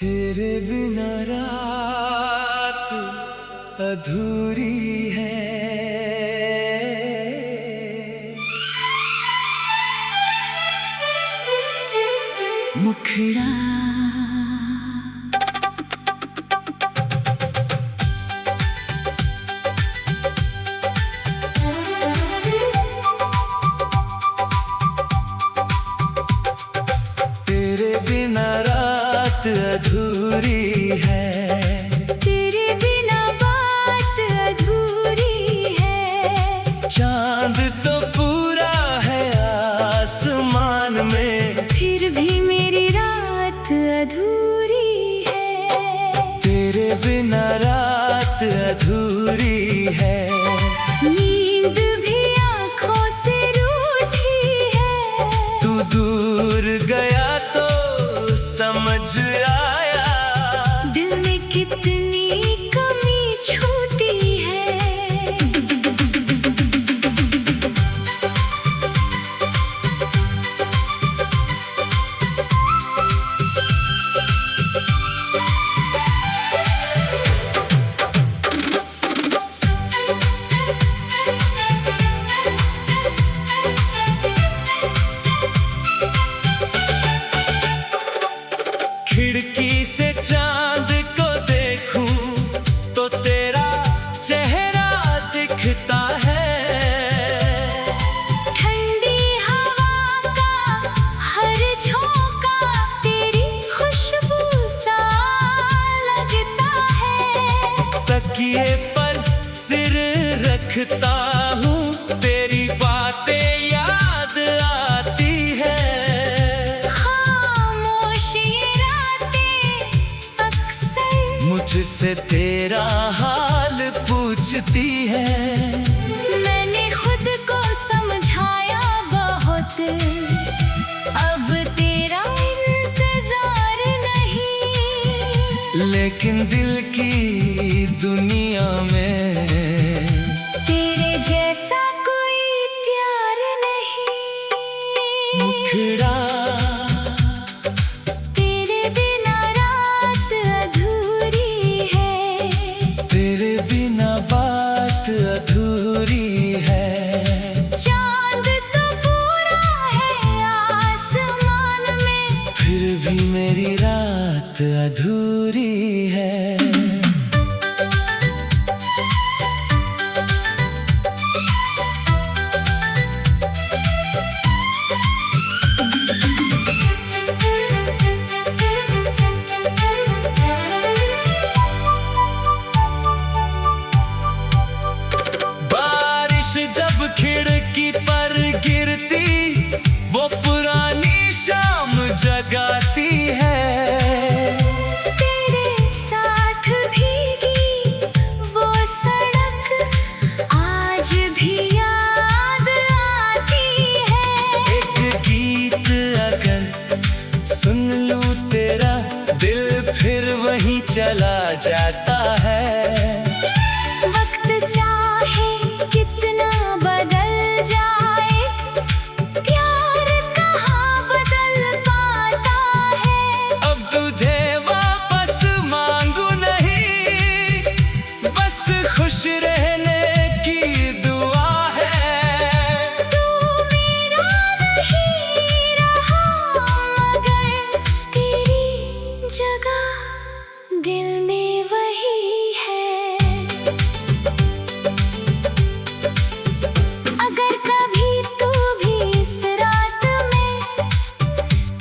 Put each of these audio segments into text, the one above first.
तेरे बिना रात अधूरी है। मुखड़ा तेरे बिना रात अधूरी है। तेरे बिना बात अधूरी है। चांद तो पूरा है आसमान में, फिर भी मेरी रात अधूरी है। तेरे बिना रात अधूरी है। नींद भी आँखों से रूठी है। तू दूर गया तो समझ आया, दिल में कितनी कमी छूटी है। खिड़की से चांद को देखूं तो तेरा चेहरा दिखता है। ठंडी हवा का हर झोंका तेरी खुशबू सा लगता है। तकिए पर सिर रखता हूँ, तेरी बातें याद आती है। मुझसे तेरा हाल पूछती है। मैंने खुद को समझाया बहुत, अब तेरा इंतजार नहीं। लेकिन दिल की दुनिया में तेरे जैसा कोई प्यार नहीं। मुखड़ा तेरे बिना बात अधूरी है। चांद तो पूरा है आसमान में, फिर भी मेरी रात अधूरी है। जब खिड़की पर गिरती वो पुरानी शाम जगाती है। तेरे साथ भीगी वो सड़क आज भी याद आती है। एक गीत अगर सुन लूं तेरा, दिल फिर वहीं चला जाता है। वक्त चाहे कितना बदल जाए, प्यार कहाँ बदल पाता है। अब तुझे वापस मांगू नहीं, बस खुश रहने की दुआ है। तू मेरा नहीं रहा, मगर तेरी जगह दिल में वही है। अगर कभी तू भी इस रात में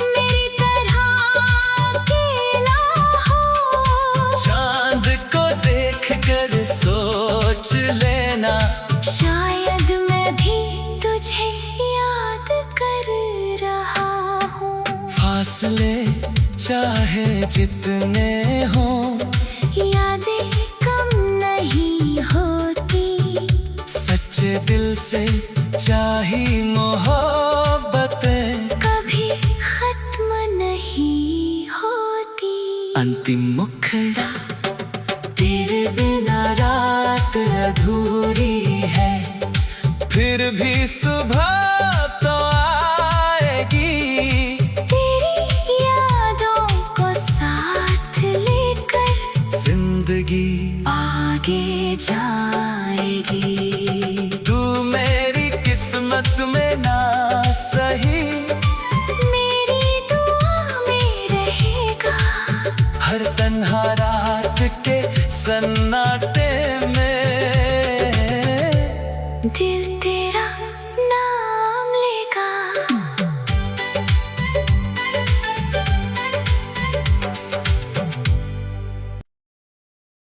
मेरी तरह अकेला हो, चांद को देख कर सोच लेना, शायद मैं भी तुझे याद कर रहा हूँ। फासले चाहे जितने हों, यादें कम नहीं होती। सच्चे दिल से चाही मोहब्बतें कभी खत्म नहीं होती। अंतिम मुखड़ा तेरे बिना रात अधूरी है। फिर भी सुबह तो आएगी, तेरी यादों को साथ जाएगी। तू मेरी किस्मत में ना सही, मेरी दुआ में रहेगा। हर तन्हा रात के सन्नाटे में दिल तेरा नाम लेगा।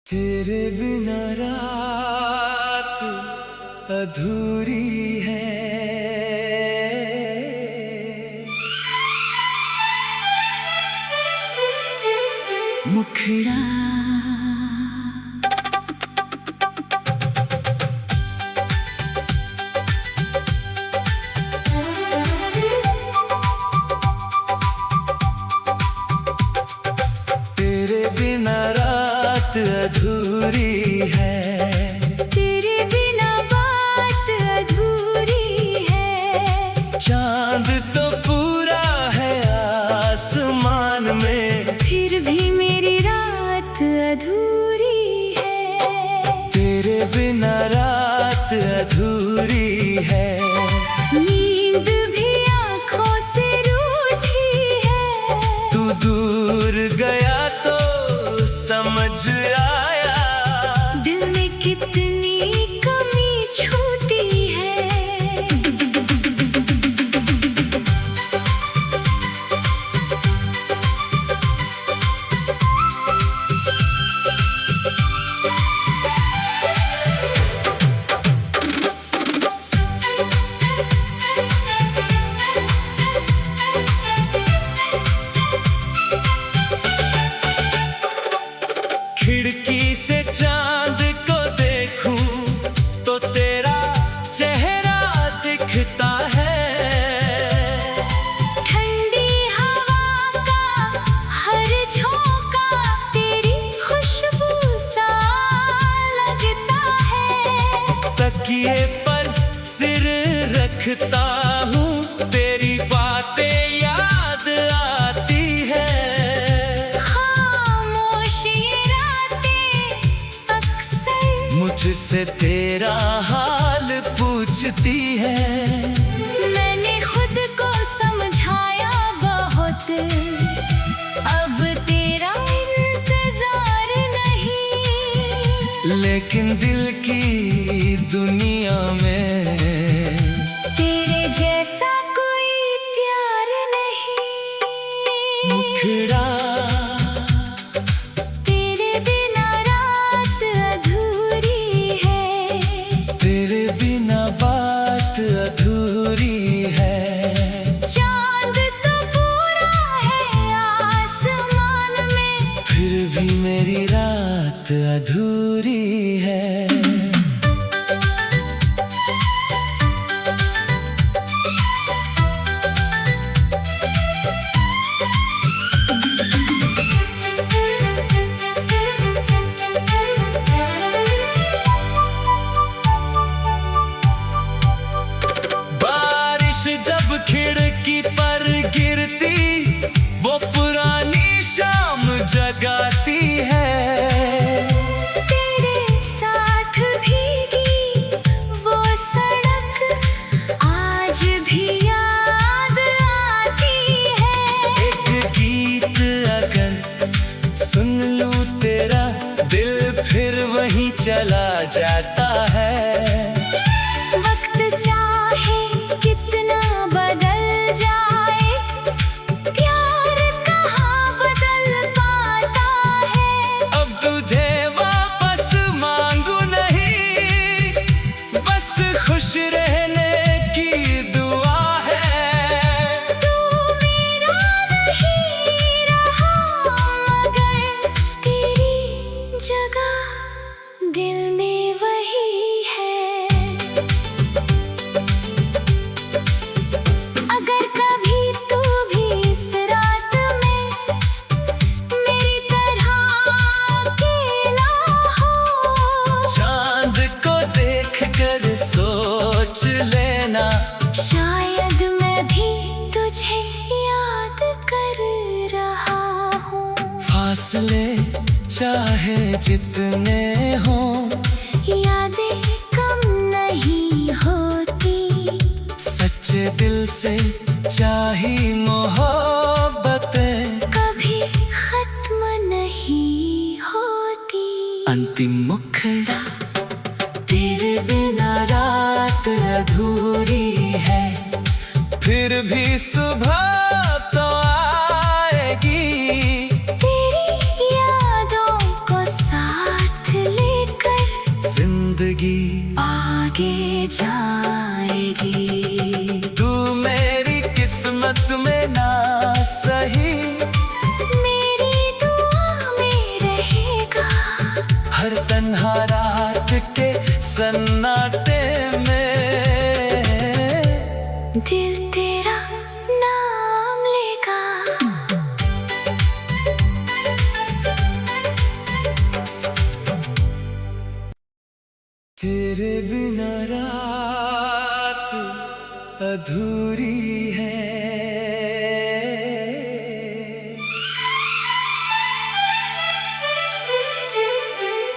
तेरे बिना रात अधूरी है। मुखड़ा तेरे बिना रात अधूरी है। तेरे बिना बात अधूरी है। चांद तो पूरा है आसमान में, फिर भी मेरी रात अधूरी है। तेरे बिना रात अधूरी है। नींद भी आँखों से रूठी है। तू दूर गया तो समझ आया, दिल में कितनी कमी छूटी है। खिड़की से चांद को देखूं तो तेरा चेहरा दिखता है। ठंडी हवा का हर झोंका तेरी खुशबू सा लगता है। तकिए पर सिर रखता हूँ, तेरी बातें याद आती है। खामोश ये रातें अक्सर मुझसे तेरा हाल पूछती है। मैंने खुद को समझाया बहुत, अब तेरा इंतजार नहीं। लेकिन दिल की दुनिया में तेरे जैसा कोई प्यार नहीं। मुखड़ा तेरे बिना रात अधूरी है। तेरे बिना बात अधूरी है। चांद तो पूरा है आसमान में, फिर भी मेरी रात अधूरी है। बारिश जब खिड़की पर गिरती, वो पुरानी शाम जगाती है। तेरे साथ भीगी वो सड़क आज भी याद आती है। एक गीत अगर सुन लूं तेरा, दिल फिर वहीं चला जाता है। वक्त चाहे कितना बदल जाए, प्यार कहाँ बदल पाता है। अब तुझे वापस मांगू नहीं, बस खुश रहने की दुआ है। तू मेरा नहीं रहा मगर तेरी जगह दिल में वही है। अगर कभी तू भी इस रात में मेरी तरह अकेला हो, चांद को देख कर सोच लेना, शायद मैं भी तुझे याद कर रहा हूँ। फासले चाहे जितने हों, यादें कम नहीं होती। सच्चे दिल से चाही मोहब्बतें कभी खत्म नहीं होती। अंतिम मुखड़ा तेरे बिना रात अधूरी है, फिर भी सुबह तो आएगी। तेरी यादों को साथ लेकर जिंदगी आगे जाएगी। तू मेरी किस्मत में ना सही, मेरी दुआ में रहेगा। हर तन्हा रात के सन्नाटे में दिल तेरा नाम लेगा। तेरे बिना रात अधूरी है।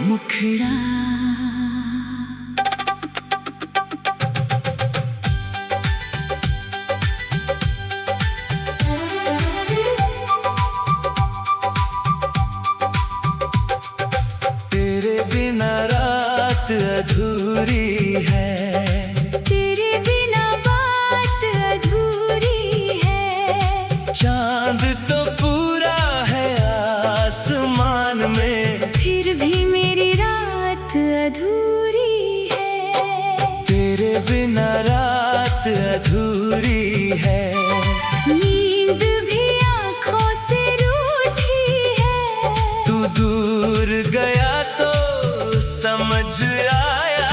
मुखड़ा तेरे बिना रात अधूरी है, तेरे बिना बात अधूरी है। चांद तो पूरा है आसमान में, फिर भी मेरी रात अधूरी है। तेरे बिना रात अधूरी है। नींद भी आँखों से रूठी है। तू दूर गया तो समझ आया,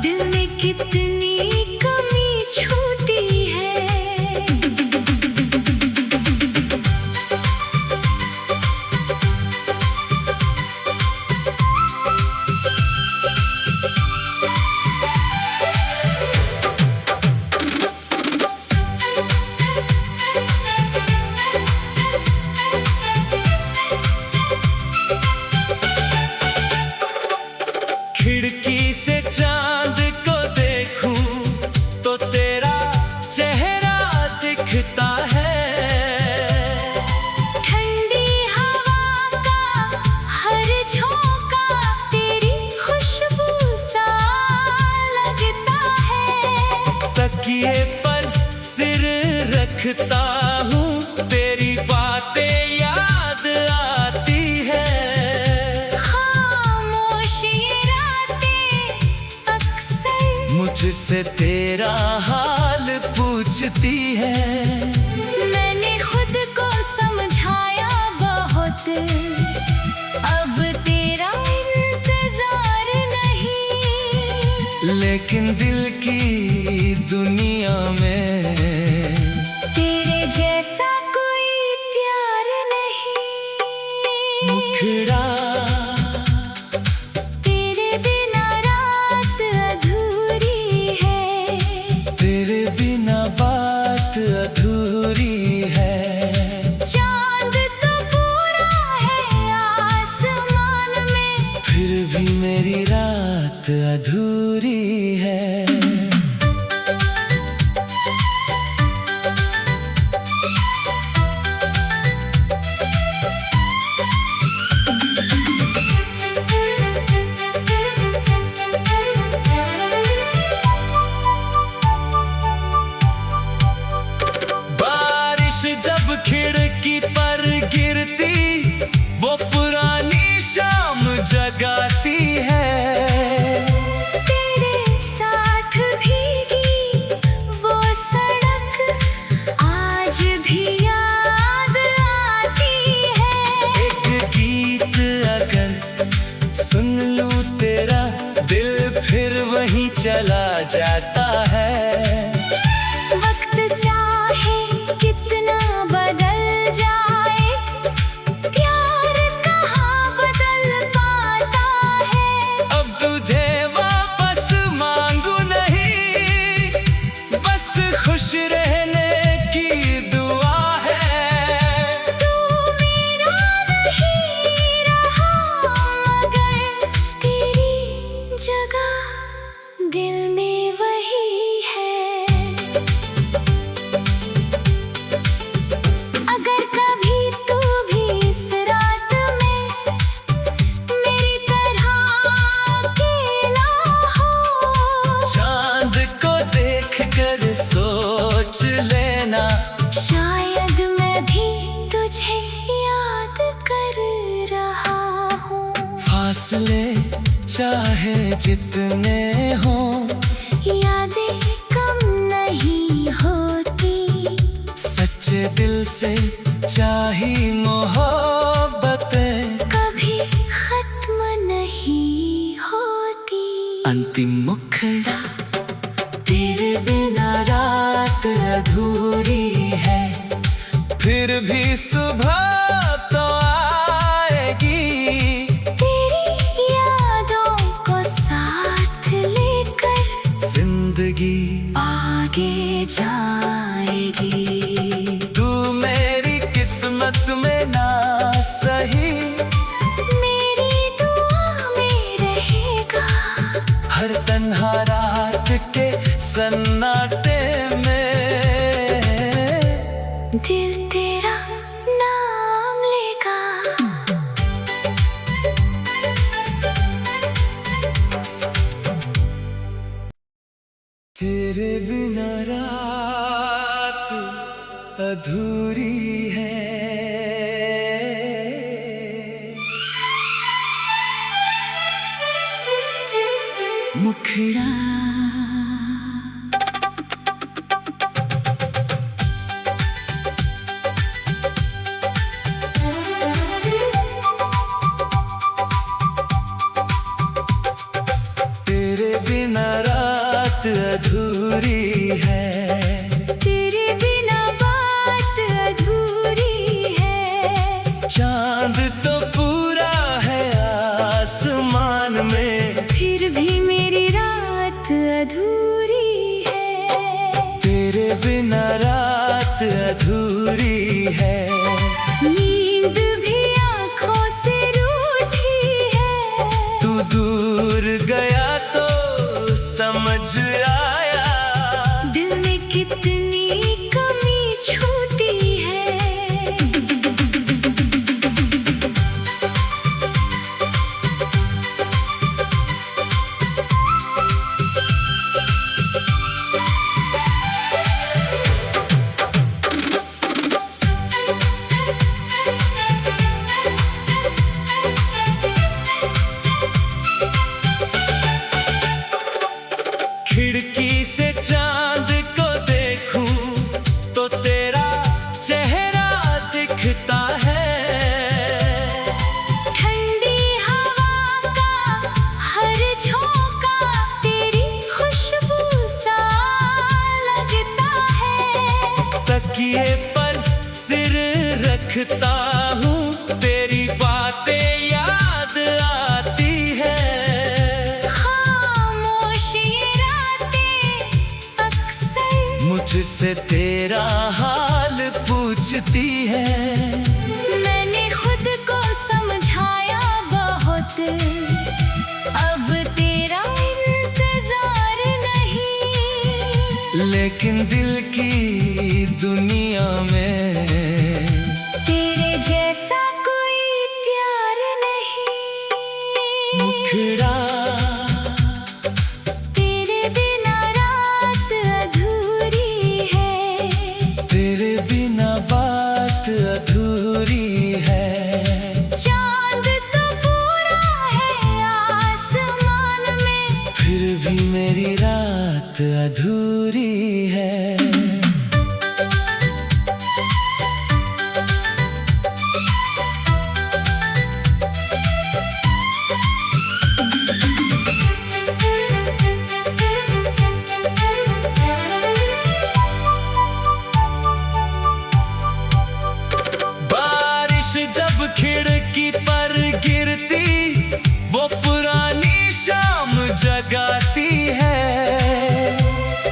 दिल में कितनी कमी छूटी है। खिड़की से चांद को देखूं तो तेरा चेहरा दिखता है। ठंडी हवा का हर झोंका तेरी खुशबू सा लगता है। तकिए पर सिर रखता हूँ, तेरी बातें याद आती है। खामोश ये रातें अक्सर मुझसे तेरा हाल पूछती है। मैंने खुद को समझाया बहुत, अब तेरा इंतजार नहीं। लेकिन दिल की दुनिया में तेरे जैसा कोई प्यार नहीं। मुखड़ा तेरे बिना रात अधूरी है। तेरे बिना बात अधूरी है। चांद तो पूरा है आसमान में, फिर भी मेरी रात अधूरी है। बारिश जब खिड़की पर गिरती, वो पुरानी शाम जगाती है। तेरे साथ भीगी वो सड़क आज भी याद आती है। एक गीत अगर सुन लूं तेरा, दिल फिर वहीं चला जाता है। वक्त चाहे कितना बदल जाए, प्यार कहाँ बदल पाता है। अब तुझे वापस मांगू नहीं, बस खुश रहने की दुआ है। तू मेरा नहीं रहा, मगर तेरी जगह फासले चाहे जितने हों, यादें कम नहीं होती। सच्चे दिल से चाही मोहब्बतें कभी खत्म नहीं होती। अंतिम मुखड़ा, तेरे बिना रात अधूरी है, फिर भी सुबह तो आएगी। तेरी यादों को साथ लेकर जिंदगी आगे जाएगी। तू मेरी किस्मत में ना सही, मेरी दुआ में रहेगा। हर तन्हा रात के सन्नाटे में दिल तेरा नाम लेगा। तेरे बिना रात अधूरी है। मुखड़ा तेरे बिना रात अधूरी है, तेरे बिना बात अधूरी है। चांद तो पूरा है आसमान में, फिर भी मेरी रात अधूरी है। तेरे बिना रात अधूरी है। नींद भी आँखों से रूठी है। तू दूर गया तो समझ आया, दिल में कितनी कमी छूटी है। खिड़की से चांद को देखूं तो तेरा चेहरा दिखता है। ठंडी हवा का हर झोंका तेरी खुशबू सा लगता है। तकिए पर सिर रखता हूँ, तेरी बातें याद आती है। खामोश ये रातें अक्सर मुझसे तेरा हाल पूछती है। मैंने खुद को समझाया बहुत, अब तेरा इंतजार नहीं। लेकिन दिल की दुनिया में तेरे जैसा कोई प्यार नहीं। मुखड़ा, तेरे बिना रात अधूरी है। तेरे बिना बात अधूरी है। चांद तो पूरा है आसमान में, फिर भी मेरी रात अधूरी है। बारिश जब खिड़की पर गिरती, वो पुरानी शाम जगाती है।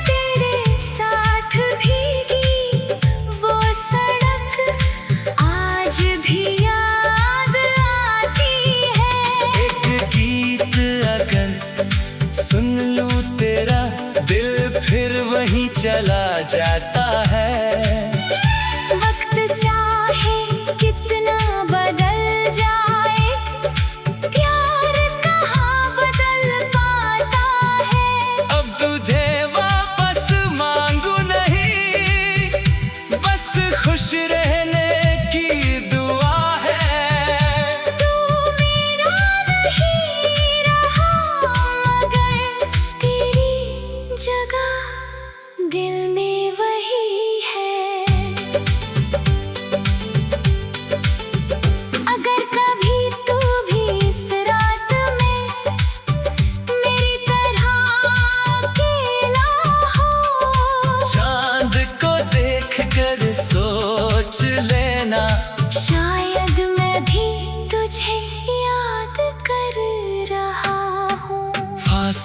तेरे साथ भीगी वो सड़क आज भी याद आती है। एक गीत अगर सुन लूं तेरा, दिल फिर वहीं चला जाता है। वक्त चाहे कितना बदल जाए, प्यार कहाँ बदल पाता है। अब तुझे वापस मांगू नहीं, बस खुश रहने की दुआ है। तू मेरा नहीं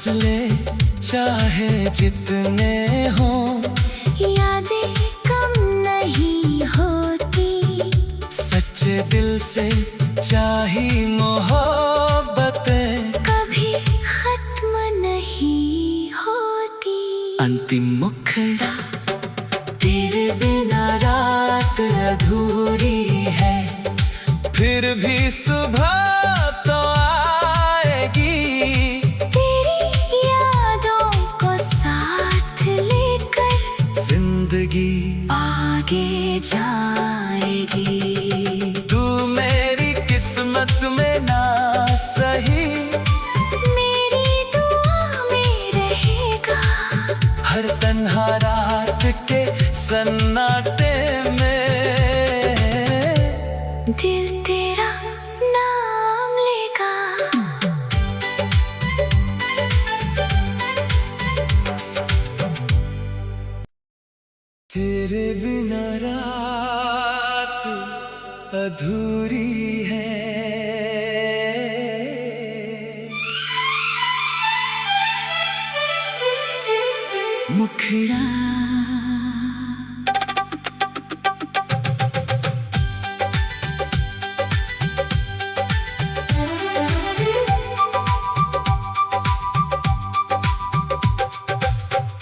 फासले चाहे जितने हों, यादें कम नहीं होती। सच्चे दिल से चाही मोहब्बतें कभी खत्म नहीं होती। अंतिम मुखड़ा तेरे बिना रात अधूरी है, फिर भी सुबह तो आएगी। तेरी यादों को साथ लेकर जिंदगी आगे जाएगी। तू मेरी किस्मत में ना सही, मेरी दुआ में रहेगा। हर तन्हा रात के सन्नाटे में दिल तेरा नाम लेगा। तेरे बिना रात अधूरी है। मुखड़ा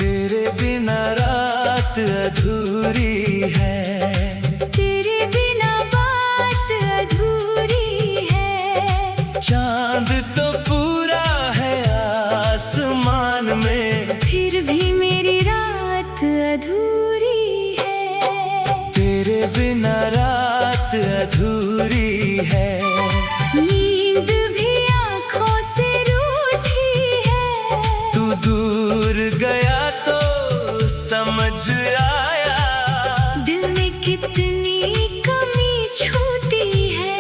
तेरे बिना रात अधूरी है, तेरे बिना बात अधूरी है। चांद तो पूरा है आसमान में, फिर भी मेरी रात अधूरी है। तेरे बिना रात अधूरी है। नींद भी आँखों से रूठी है। तू दूर गया तो समझ आया, दिल में कितनी कमी छूटी है।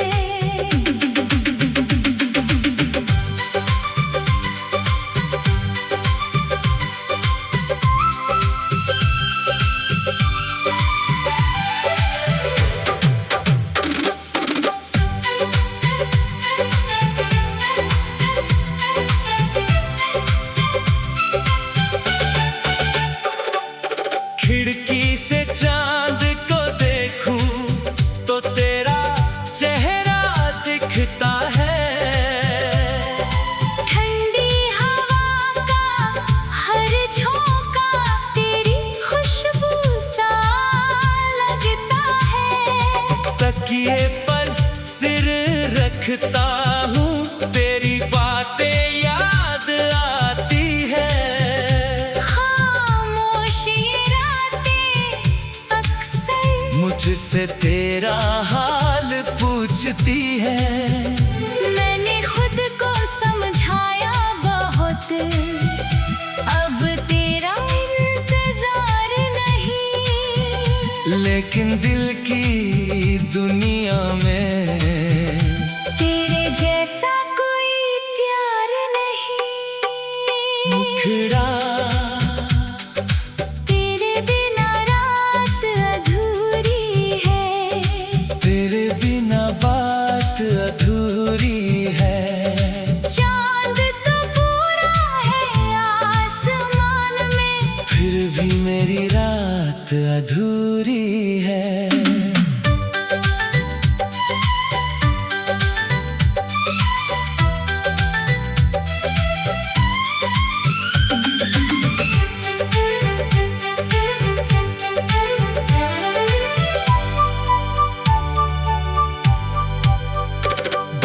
खिड़की से चांद को देखूं तो तेरा चेहरा दिखता है। ठंडी हवा का हर झोंका तेरी खुशबू सा लगता है। तकिए पर सिर रखता हूँ, तेरी बातें याद आती है। खामोश ये रातें अक्सर मुझसे तेरा हाल पूछती है। मैंने खुद को समझाया बहुत, अब तेरा इंतजार नहीं। लेकिन दिल की दुनिया में तेरे जैसा कोई प्यार नहीं। मुखड़ा तेरे बिना रात अधूरी है। तेरे बिना बात अधूरी है। चांद तो पूरा है आसमान में, फिर भी मेरी रात अधूरी है।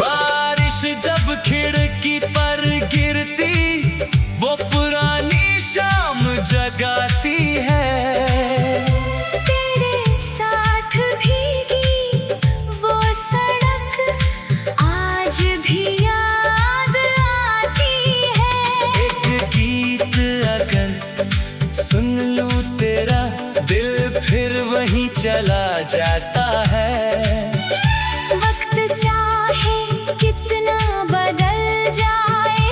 बारिश जब खिड़की पर गिरती, वो पुरानी शाम जगाती है। तेरे साथ भीगी वो सड़क आज भी याद आती है। एक गीत अगर सुन लूं तेरा, दिल फिर वहीं चला जाता है। वक्त चाहे कितना बदल जाए,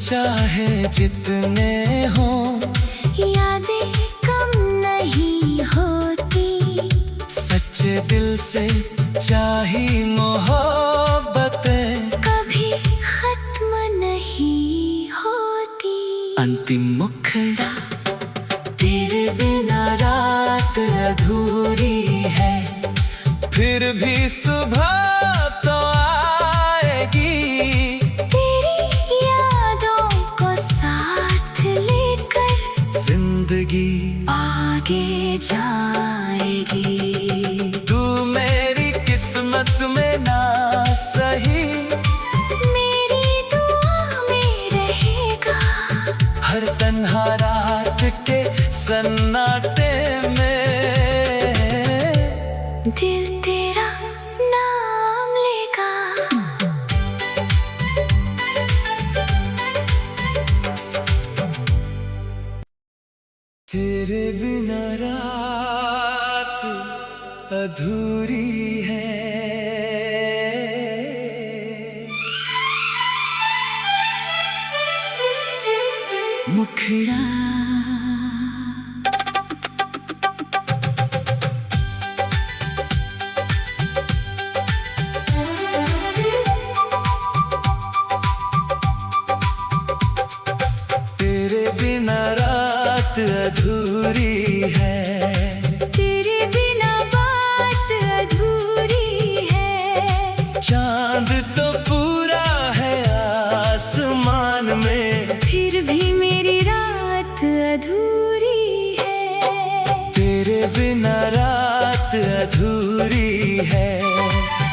चाहे जितने हो, यादें कम नहीं होती। सच्चे दिल से चाही मोहब्बतें कभी खत्म नहीं होती। अंतिम मुखड़ा, तेरे बिना रात अधूरी है, फिर भी सुबह तो आएगी। तेरी यादों को साथ लेकर जिंदगी आगे जाएगी। तू मेरी किस्मत में ना सही, मेरी दुआ में रहेगा। हर तन्हा रात के सन्नाटे में दिल तेरा नाम लेगा। तेरे बिना रात अधूरी है। मुखड़ा तेरे बिना रात अधूरी है, तेरे बिना बात अधूरी है। चांद तो पूरा है आसमान में, फिर भी मेरी रात अधूरी है। तेरे बिना रात अधूरी है।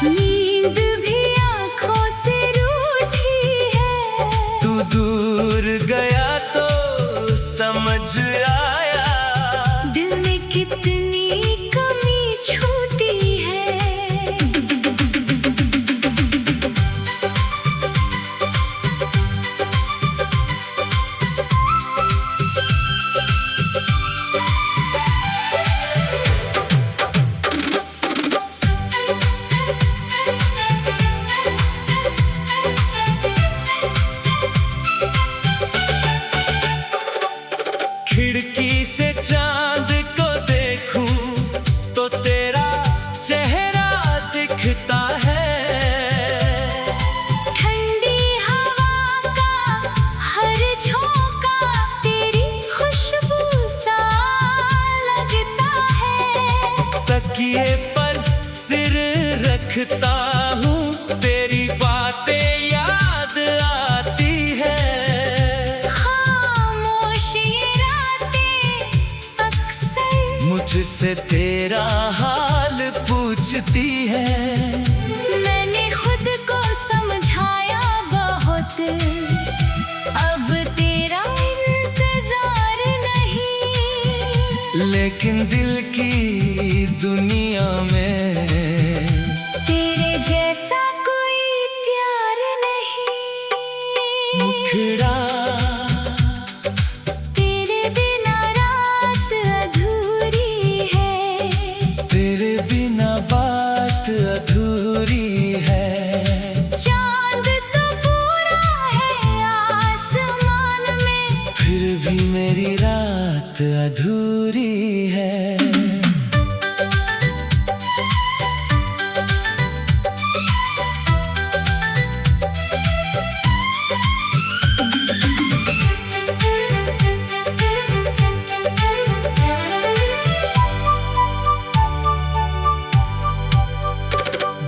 नींद भी आँखों से रूठी है। तू दूर गया तो समझ आया, दिल में कितनी कमी छूटी है। खिड़की से चांद को देखूं तो तेरा चेहरा दिखता है। ठंडी हवा का हर झोंका तेरी खुशबू सा लगता है। तकिए पर सिर रखता हूँ, तेरी बातें याद आती है। खामोश ये रातें अक्सर मुझसे तेरा हाल पूछती है। मैंने खुद को समझाया बहुत, अब तेरा इंतजार नहीं। लेकिन दिल की दुनिया में तेरे जैसा कोई प्यार नहीं। मुखड़ा, तेरे बिना रात अधूरी है। तेरे बिना बात अधूरी है। चांद तो पूरा है आसमान में, फिर भी मेरी रात अधूरी है।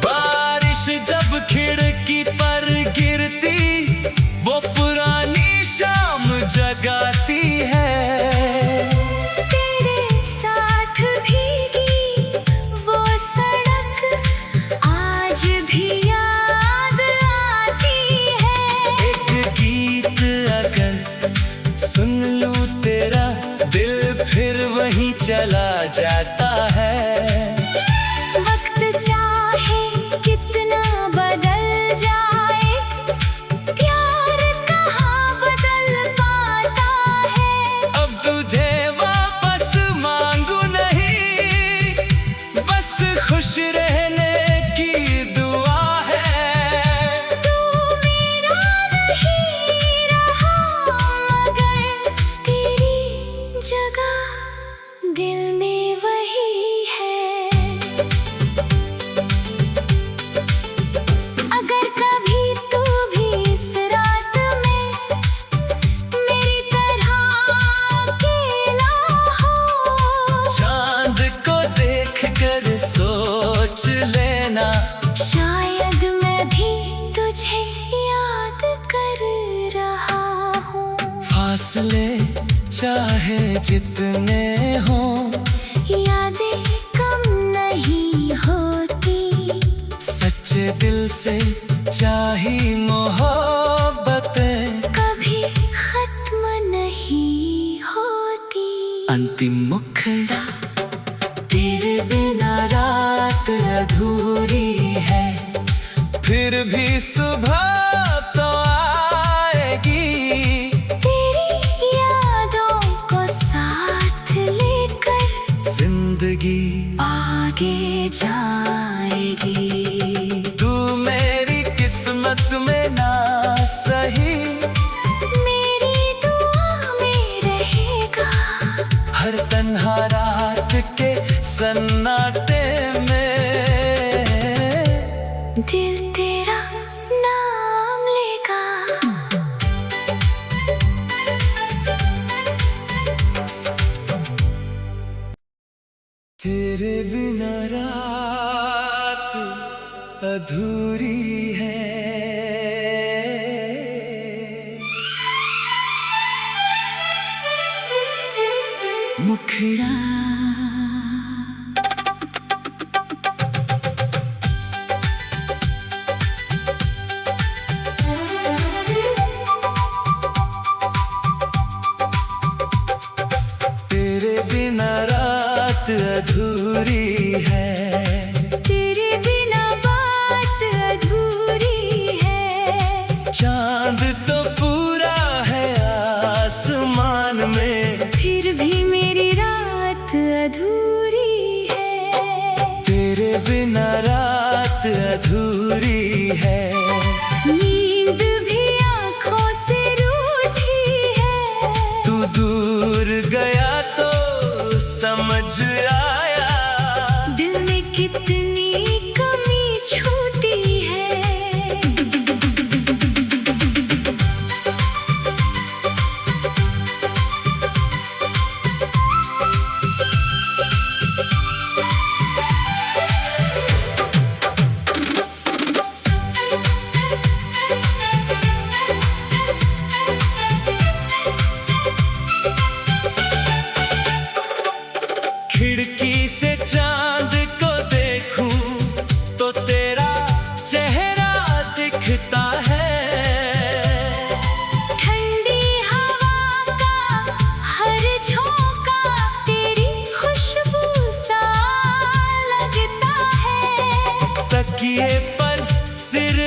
बारिश जब खिड़की पर गिरती, वो पुरानी शाम जगाती है। तेरे साथ भीगी वो सड़क आज भी याद आती है। एक गीत अगर सुन लूं तेरा, दिल फिर वहीं चला जाता है। वक्त चाहे कितना बदल जाए, प्यार कहाँ बदल पाता है। अब तुझे वापस मांगू नहीं, बस खुश रहने की दुआ है। तू मेरा नहीं रहा, फिर सोच लेना। शायद मैं भी तुझे याद कर रहा हूँ। फासले चाहे जितने हों, यादें कम नहीं होती। सच्चे दिल से चाही मोहब्बतें कभी खत्म नहीं होती। अंतिम मुखड़ा, तेरे बिना रात अधूरी है। फिर भी सुबह तो आएगी। तेरी यादों को साथ लेकर जिंदगी आगे जाएगी। तू मेरी किस्मत में ना सही, मेरी दुआ में रहेगा। हर तन्हा रात के सन्नाटे में दिल तेरा नाम लेगा। तेरे बिना रात अधूरी है। मुखड़ा तेरे बिना रात अधूरी है। तेरे बिना बात अधूरी है। चांद तो पूरा है आसमान में, फिर भी मेरी रात अधूरी है। तेरे बिना रात अधूरी है। नींद भी आँखों से रूठी है। तू दूर गया तो समझ आया, दिल में कितनी कमी छूटी है। खिड़की से चांद को देखूं तो तेरा चेहरा दिखता है। ठंडी हवा का हर झोंका तेरी खुशबू सा लगता है। तकिए पर सिर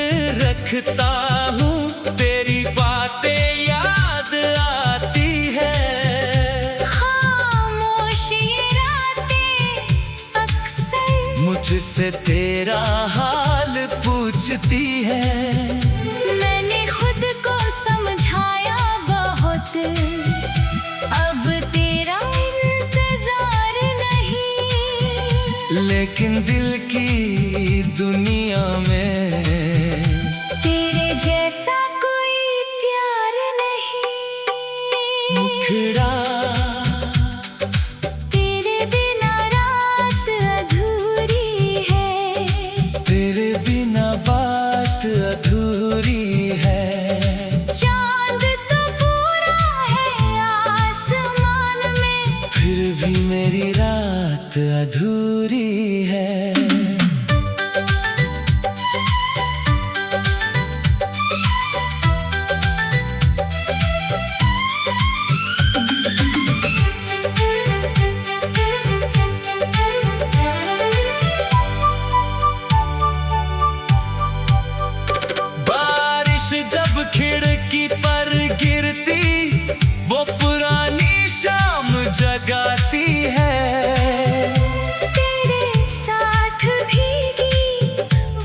रखता हूँ, तेरी बातें याद आती है। खामोश ये रातें अक्सर मुझसे तेरा हाल पूछती है। मैंने खुद को समझाया बहुत, अब तेरा इंतजार नहीं। लेकिन दिल की दुनिया में तेरे जैसा कोई प्यार नहीं। मुखड़ा, तेरे बिना रात अधूरी है। तेरे बिना बात अधूरी है। चांद तो पूरा है आसमान में, फिर भी मेरी रात अधूरी है। बारिश जब खिड़की पर गिरती, वो पुरानी शाम जगाती है। तेरे साथ भीगी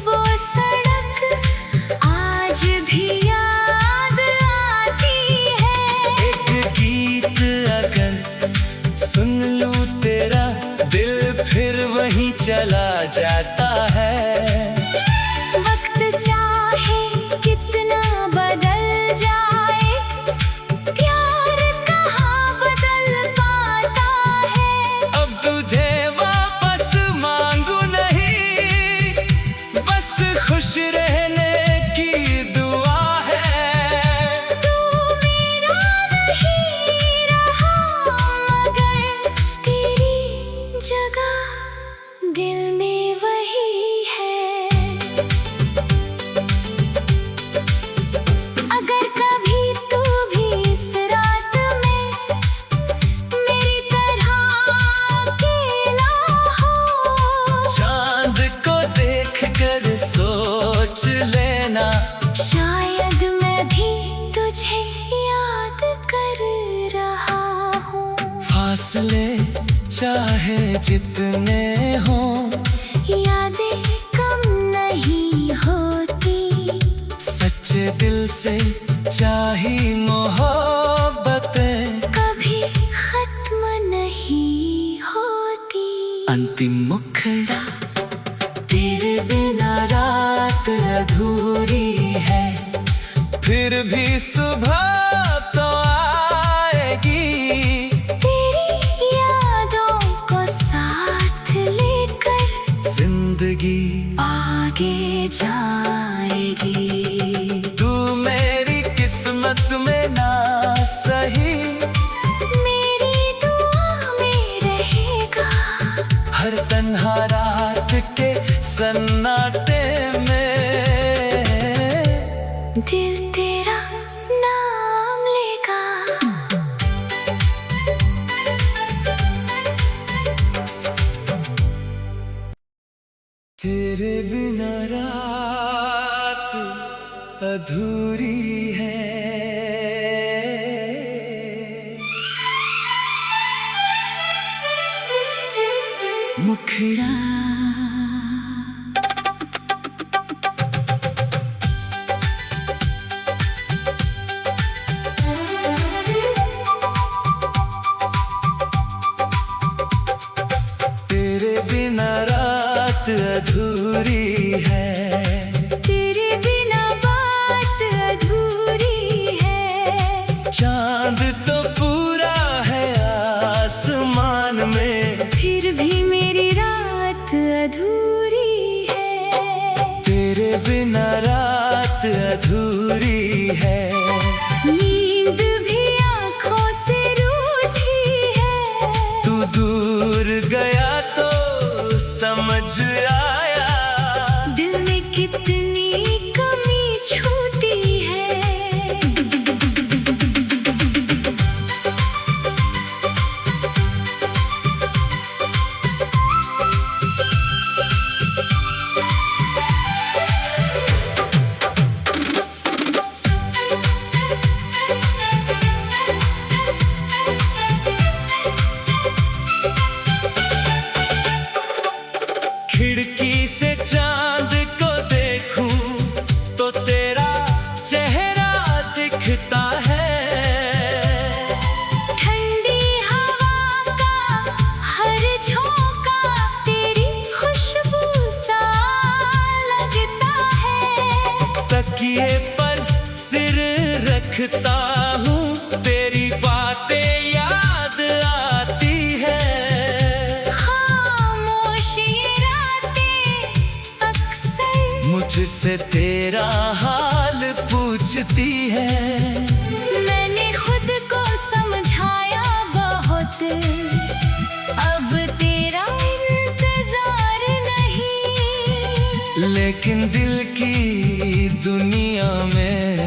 वो सड़क आज भी याद आती है। एक गीत अगर सुन लूं तेरा, दिल फिर वहीं चला जाता है। वक्त चाहे कितना बदल जाए, प्यार कहाँ बदल पाता है। अब तुझे वापस मांगू दिल में वही है। अगर कभी तू भी इस रात में मेरी तरह अकेला हो, चांद को देख कर सोच लेना, शायद मैं भी तुझे याद कर रहा हूँ। फासले चाहे जितने हों, यादें कम नहीं होती, सच्चे दिल से चाही मोहब्बतें कभी खत्म नहीं होती। अंतिम मुखड़ा तेरे बिना रात अधूरी है, फिर भी सुबह तो आएगी। तेरी यादों को साथ लेकर जिंदगी आगे जाएगी। तू मेरी किस्मत में ना सही, मेरी दुआ में रहेगा। हर तन्हा रात के सन्नाटे में दिल तेरा नाम लेगा। तेरे बिना रात अधूरी है। मुखड़ा तेरे बिना रात अधूरी है, तेरे बिना बात अधूरी है। चांद तो पूरा है आसमान में, फिर भी मेरी रात अधूरी है। तेरे बिना रात अधूरी है। नींद भी आँखों से रूठी है। तू दूर गया तो समझ आया, दिल में कितनी कमी छूटी है। खिड़की से चांद को देखूं तो तेरा चेहरा दिखता है। ठंडी हवा का हर झोंका तेरी खुशबू सा लगता है। तकिए पर सिर रखता हूँ, तेरी बातें याद आती है। खामोश ये रातें अक्सर मुझसे तेरा हाल पूछती है। मैंने खुद को समझाया बहुत, अब तेरा इंतजार नहीं। लेकिन दिल की दुनिया में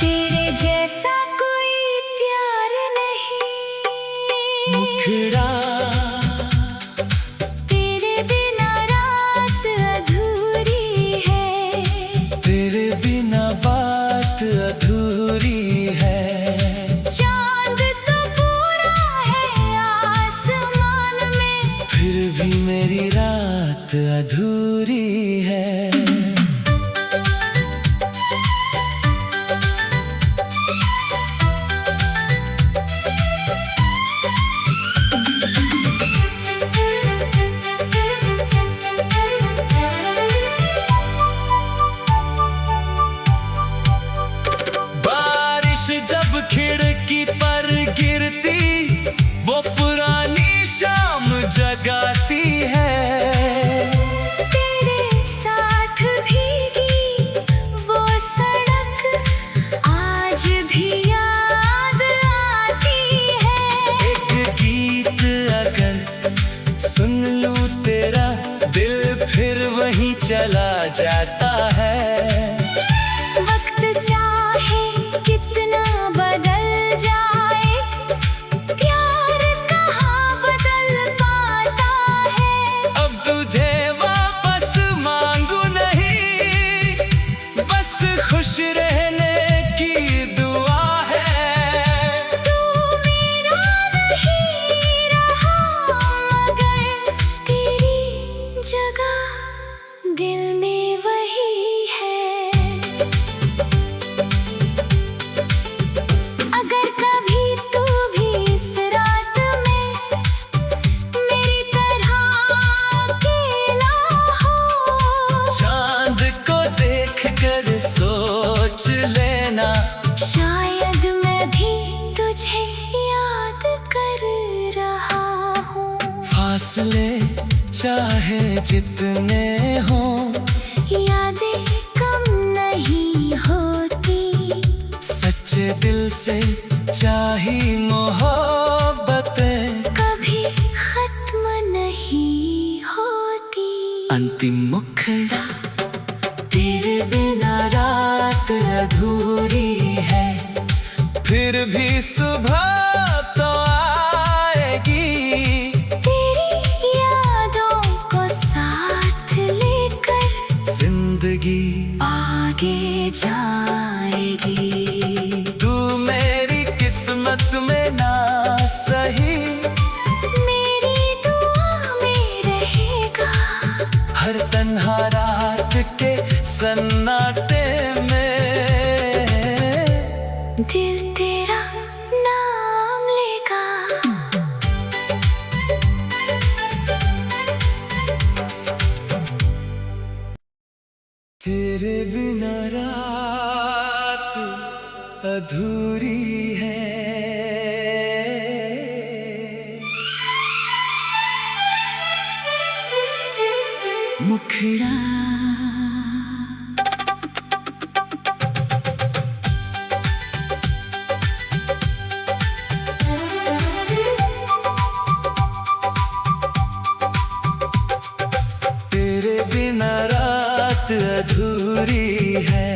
तेरे जैसा कोई प्यार नहीं। मुखड़ा तेरे बिना रात अधूरी है। तेरे बिना बात अधूरी है। चांद तो पूरा है आसमान में, फिर भी मेरी रात अधूरी है। बारिश जब खिड़की पर गिरती, वो पुरानी शाम जगाती है। तेरे साथ चला जाता है। वक्त चाहे कितना बदल जाए, प्यार कहाँ बदल पाता है। अब तुझे वापस मांगू नहीं, बस खुश रहने की दुआ है। तू मेरा नहीं रहा, मगर तेरी जगह दिल में वही है। अगर कभी तू भी इस रात में मेरी तरह अकेला हो, चांद को देख कर सोच लेना, शायद मैं भी तुझे याद कर रहा हूँ। फासले चाहे जितने हों, यादें कम नहीं होती, सच्चे दिल से चाही मोहब्बतें कभी खत्म नहीं होती। अंतिम मुखड़ा तेरे बिना रात अधूरी है, फिर भी सुबह तो आएगी। तेरी यादों को साथ लेकर जिंदगी आगे जाएगी। तू मेरी किस्मत में ना सही, मेरी दुआ में रहेगा। हर तन्हा रात के सन्नाटे में दिल तेरा नाम लेगा। तेरे बिना रात अधूरी है। मुखड़ा तेरे बिना रात अधूरी है,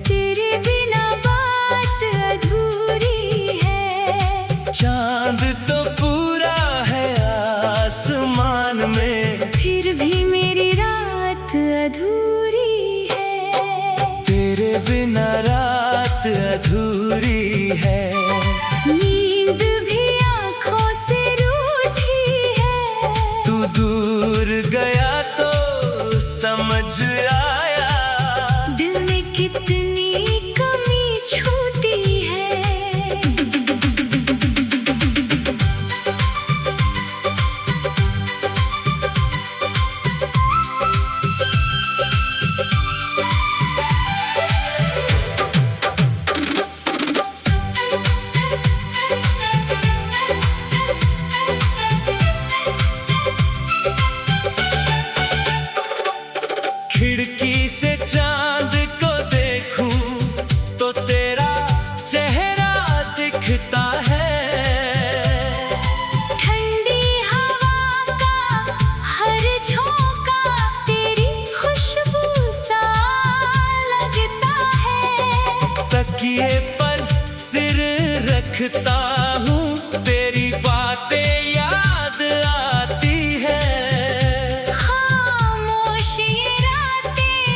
तेरे बिना बात अधूरी है। चांद तो पूरा है आसमान में, फिर भी मेरी रात अधूरी है। तेरे बिना रात अधूरी है। नींद भी आँखों से रूठी है। तू दूर गया तो समझ आया, दिल में कितनी कमी छूटी है। खिड़की से चांद को देखूं तो तेरा चेहरा दिखता है। ठंडी हवा का हर झोंका तेरी खुशबू सा लगता है। तकिए पर सिर रखता हूँ, तेरी बातें याद आती है। खामोश ये रातें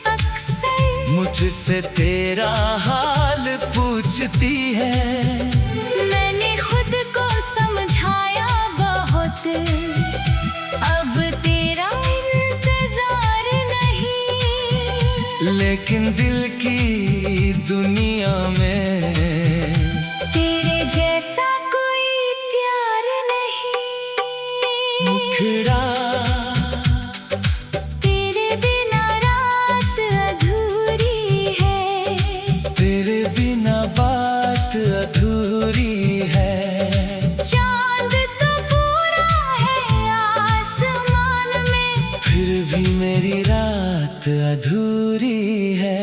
अक्सर मुझसे तेरा हाल पूछती है। मैंने खुद को समझाया बहुत, अब तेरा इंतजार नहीं। लेकिन दिल की दुनिया में तेरे जैसा कोई प्यार नहीं। मुखड़ा तेरे बिना रात अधूरी है। तेरे बिना बात अधूरी है। चांद तो पूरा है आसमान में, फिर भी मेरी रात अधूरी है।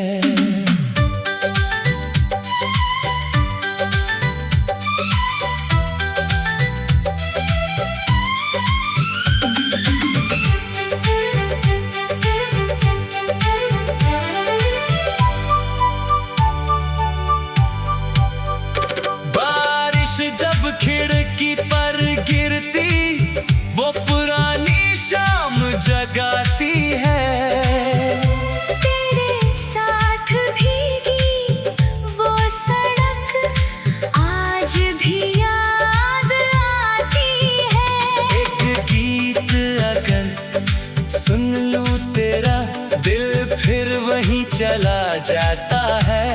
सुन लूं तेरा दिल फिर वहीं चला जाता है।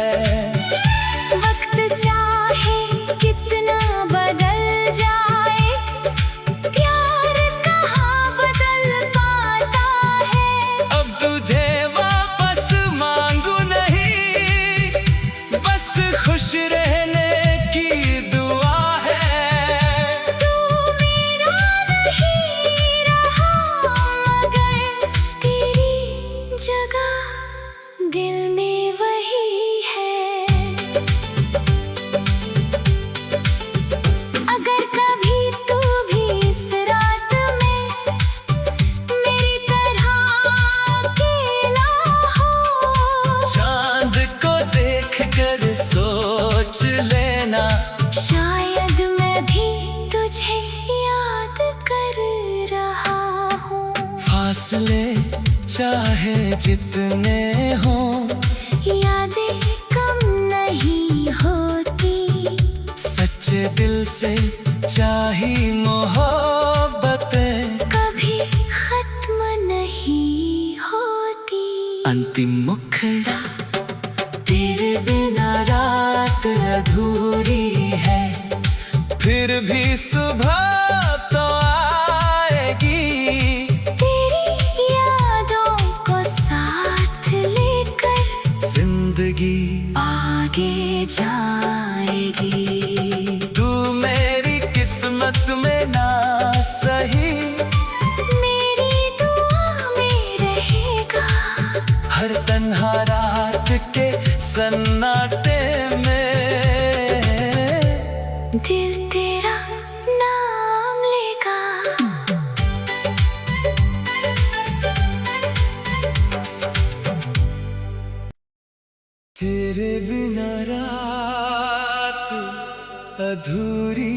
वक्त चाहे कितना बदल जाए, प्यार कहाँ बदल पाता है। अब तुझे वापस मांगू नहीं, बस खुश रहने की दुआ है। तू मेरा नहीं रहा, मगर तेरी जगह दिल में वही है। अगर कभी तू भी इस रात में मेरी तरह अकेला हो, चांद को देख कर सोच लेना, शायद मैं भी तुझे याद कर रहा हूँ। फासले चाहे जितने हों, यादें कम नहीं होती, सच्चे दिल से चाही मोहब्बतें कभी खत्म नहीं होती। अंतिम मुखड़ा तेरे बिना रात अधूरी है, फिर भी सुबह तो आएगी। तेरी यादों को साथ लेकर जिंदगी आगे जाएगी। तू मेरी किस्मत में ना सही, मेरी दुआ में रहेगा। हर तन्हा रात के सन्नाटे में दिल तेरा नाम लेगा। तेरे बिना रात अधूरी